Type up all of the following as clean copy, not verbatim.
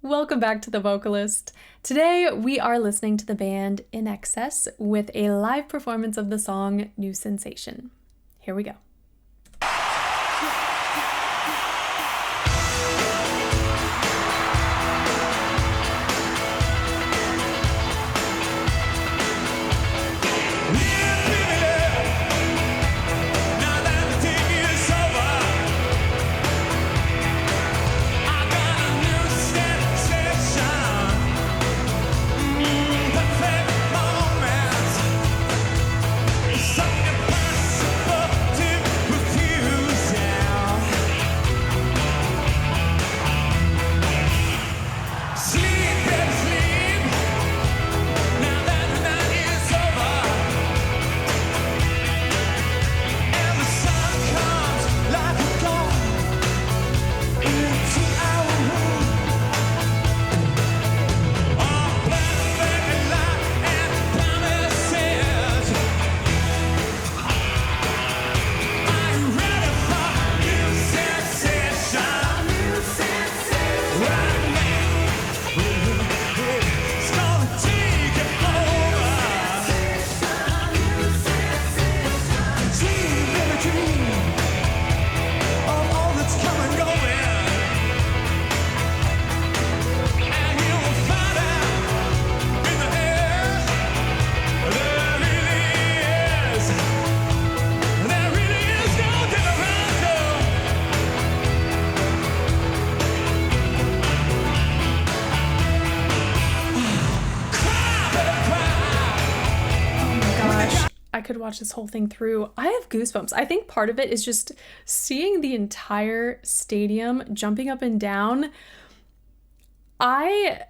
Welcome back to The Vocalist. Today we are listening to the band INXS with a live performance of the song New Sensation. Here we go. I could watch this whole thing through. I have goosebumps. I think part of it is just seeing the entire stadium jumping up and down. I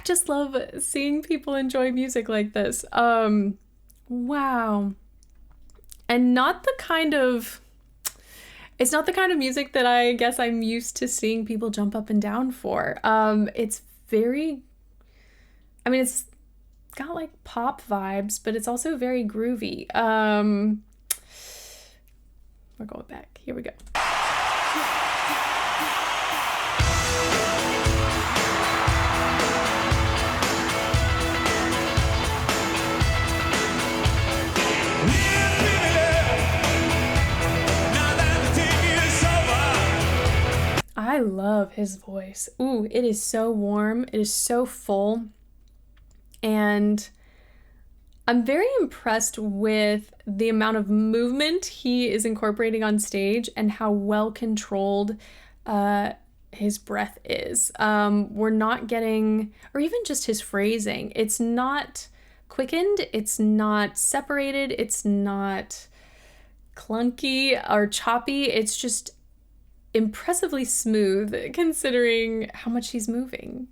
just love seeing people enjoy music like this. Wow. And it's not the kind of music that I guess I'm used to seeing people jump up and down for. It's got like pop vibes, but it's also very groovy. We're going back. Here we go. I love his voice. Ooh, it is so warm. It is so full. And I'm very impressed with the amount of movement he is incorporating on stage and how well controlled his breath is. We're not getting, or even just his phrasing, it's not quickened, it's not separated, it's not clunky or choppy, it's just impressively smooth considering how much he's moving.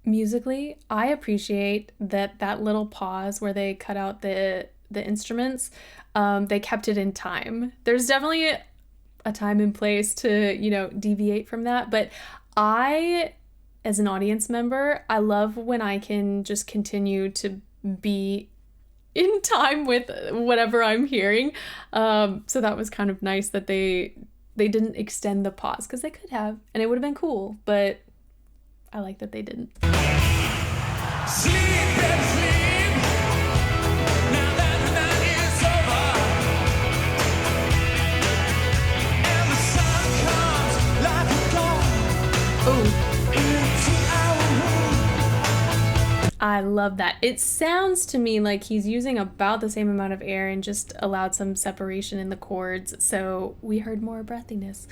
Musically, I appreciate that little pause where they cut out the instruments. They kept it in time. There's definitely a time and place to, deviate from that. But I, as an audience member, I love when I can just continue to be in time with whatever I'm hearing. So that was kind of nice that they didn't extend the pause, because they could have, and it would have been cool, but I like that they didn't. Sleep and sleep. Now that the night is over, and the sun comes like a dawn into our room. I love that. It sounds to me like he's using about the same amount of air and just allowed some separation in the chords, so we heard more breathiness.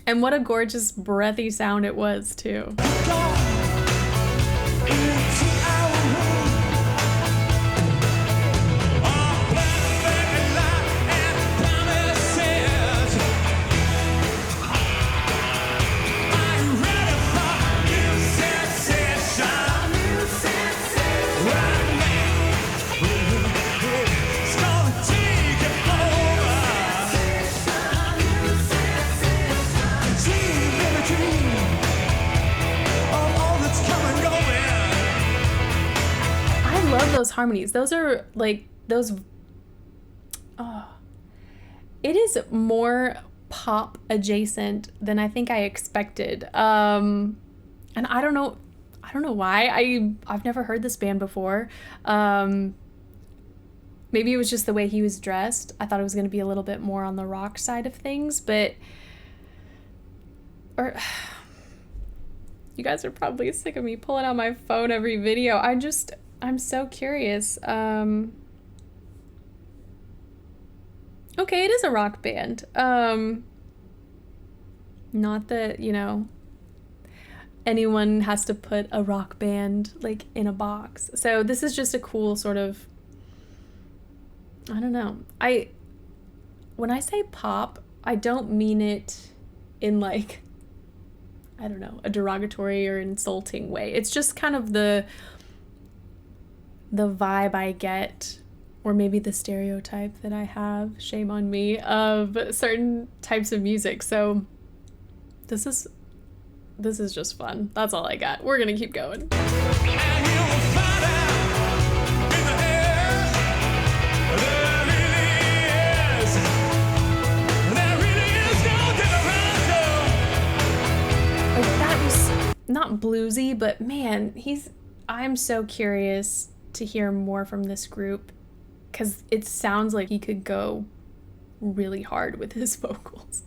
And what a gorgeous breathy sound it was, too. those harmonies. Those are like those. Oh, it is more pop adjacent than I think I expected. And I don't know why. I've never heard this band before. Maybe it was just the way he was dressed. I thought it was going to be a little bit more on the rock side of things, but you guys are probably sick of me pulling out my phone every video. I'm so curious. Okay, it is a rock band. Not that, anyone has to put a rock band like in a box. So this is just a cool sort of, I don't know. When I say pop, I don't mean it in like, I don't know, a derogatory or insulting way. It's just kind of the vibe I get, or maybe the stereotype that I have, shame on me, of certain types of music. So this is just fun. That's all I got. We're gonna keep going. Not bluesy, but man, I'm so curious to hear more from this group, because it sounds like he could go really hard with his vocals.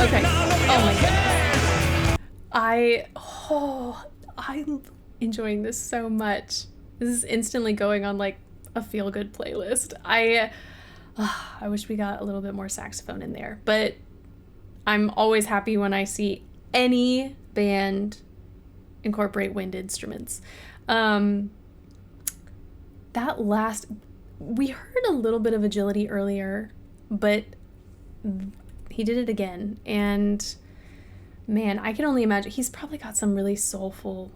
Okay. Oh my goodness. I'm enjoying this so much. This is instantly going on like a feel-good playlist. I wish we got a little bit more saxophone in there, but I'm always happy when I see any band incorporate wind instruments. We heard a little bit of agility earlier, but he did it again, and man, I can only imagine he's probably got some really soulful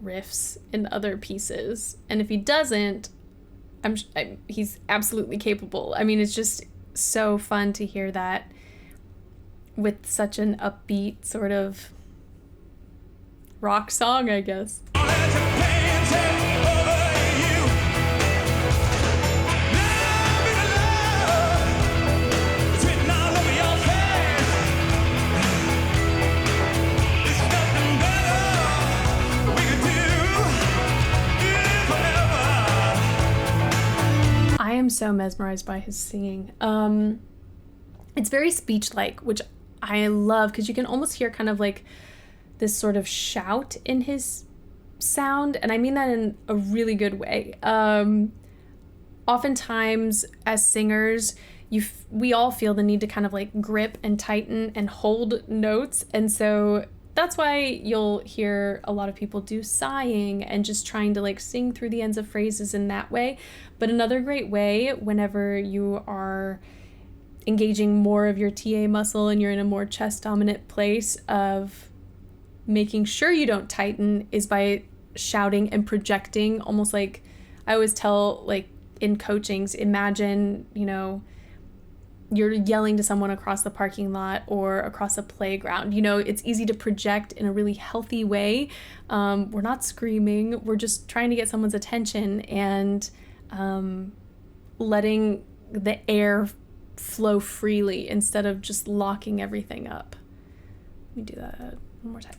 riffs in other pieces, and if he doesn't, he's absolutely capable. I mean, it's just so fun to hear that with such an upbeat sort of rock song, I guess. I am so mesmerized by his singing. It's very speech-like, which I love, because you can almost hear kind of like this sort of shout in his sound, and I mean that in a really good way. Oftentimes as singers, we all feel the need to kind of like grip and tighten and hold notes, and so that's why you'll hear a lot of people do sighing and just trying to like sing through the ends of phrases in that way. But another great way, whenever you are engaging more of your TA muscle and you're in a more chest dominant place of making sure you don't tighten, is by shouting and projecting. Almost like I always tell, like in coachings, imagine, you're yelling to someone across the parking lot or across a playground. You know, it's easy to project in a really healthy way. We're not screaming. We're just trying to get someone's attention and letting the air flow freely instead of just locking everything up. Let me do that one more time.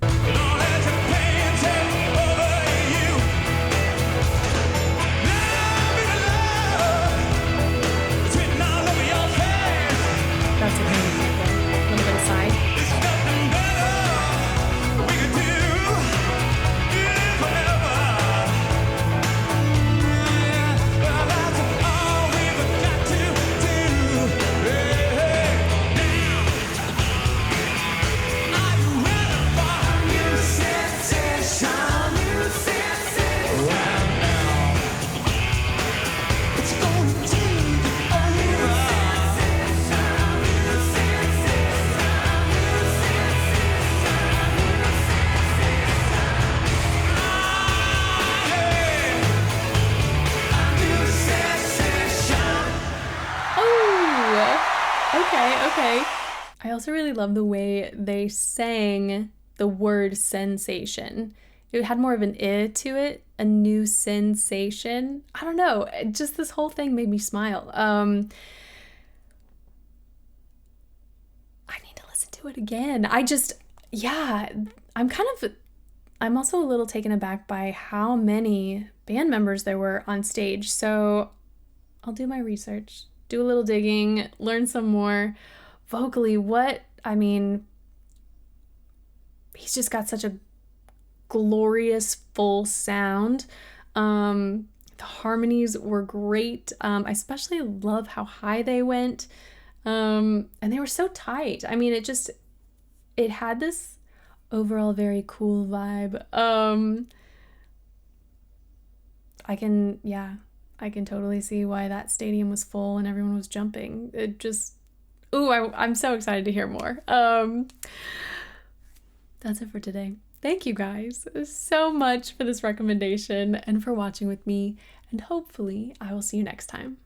That's a really good one. A little bit aside. Okay. I also really love the way they sang the word sensation. It had more of an I to it, a new sensation. I don't know, just this whole thing made me smile. I need to listen to it again. I'm also a little taken aback by how many band members there were on stage. So I'll do my research, do a little digging, learn some more. Vocally, he's just got such a glorious full sound. The harmonies were great. I especially love how high they went. And they were so tight. It had this overall very cool vibe. I can totally see why that stadium was full and everyone was jumping. I'm so excited to hear more. That's it for today. Thank you guys so much for this recommendation and for watching with me, and hopefully I will see you next time.